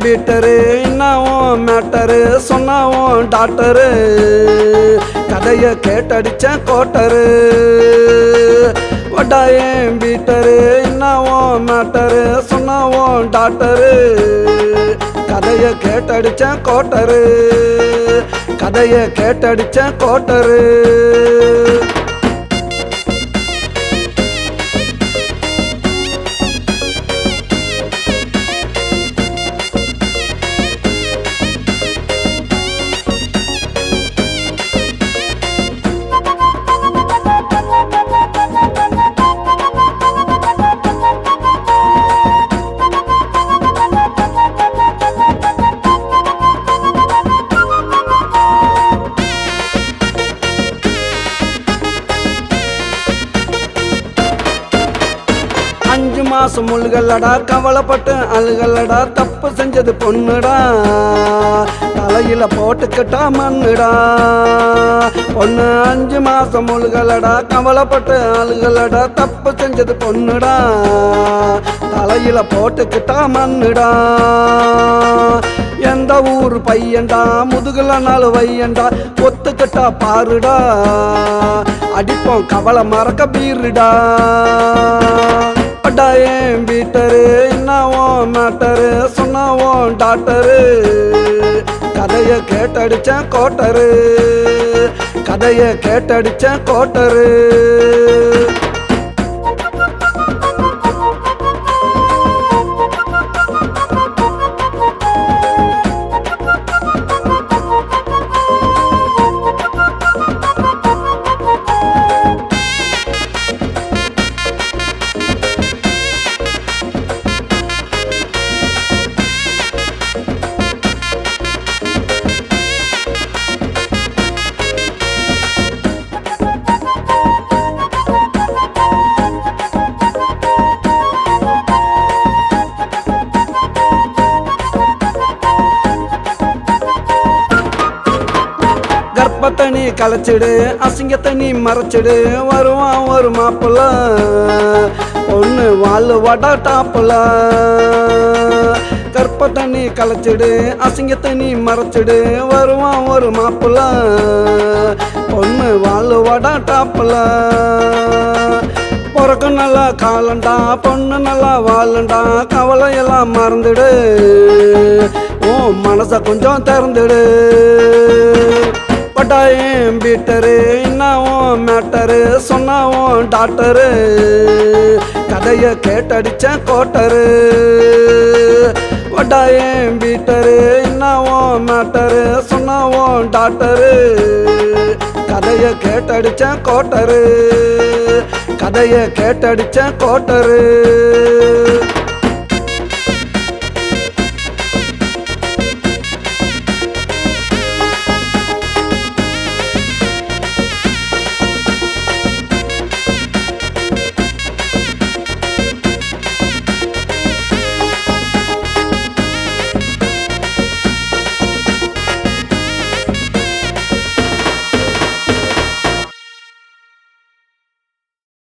Peter என்னவும் matter சொன்னாவும் doctor கதைய கேட்டடிச்ச quarter வட்டாயம் Peter என்னவும் matter சொன்னாவும் doctor கதைய கேட்டடிச்ச quarter கதைய கேட்டடிச்ச கோட்டரு அஞ்சு மாசம் முழுகல்லடா கவலைப்பட்டு அழுகல்லடா தப்பு செஞ்சது பொண்ணுடா தலையில போட்டுக்கிட்டா மண்ணுடா பொண்ணு 5 மாசம் முழுகல்லடா கவலைப்பட்டு அழுகல்லடா தப்பு செஞ்சது பொண்ணுடா தலையில போட்டுக்கிட்டா மண்ணுடா எந்த ஊர் பையன்டா முதுகுல நாலு வையண்டா ஒத்துக்கிட்டா பாருடா அடிப்போம் கவலை மறக்க பீருடா வட்டாயம் பீட்டரு என்னவும் மேட்டரு சொன்னாவும் டாக்டரு கதைய கேட்டடிச்ச கோட்டரு கதைய கேட்டடிச்ச கோட்டரு கர்ப்பத்தனி கலைச்சிடு அசிங்கத்தனி மறைச்சிடு வருவான் ஒரு மாப்பிள்ள பொண்ணு வாழ் வடா டாப்புல கர்ப்பத்தனி கலைச்சிடு அசிங்கத்தனி மறைச்சிடு வருவான் ஒரு மாப்பிள்ள பொண்ணு வாழ் வடா டாப்புல பிறக்கு நல்லா காலண்டா பொண்ணு நல்லா வாழண்டா கவலையெல்லாம் மறந்துடு ஓ மனச கொஞ்சம் திறந்துடு வட்டாயம் பீட்டரு என்னவும் மேட்டரு சொன்னாவும் டாக்டரு கதைய கேட்டடிச்ச கோட்டரு வட்டாயம் பீட்டரு என்னவும் மேட்டரு சொன்னாவும் டாக்டரு கதைய கேட்டடிச்ச கோட்டரு கதைய கேட்டடிச்ச கோட்டரு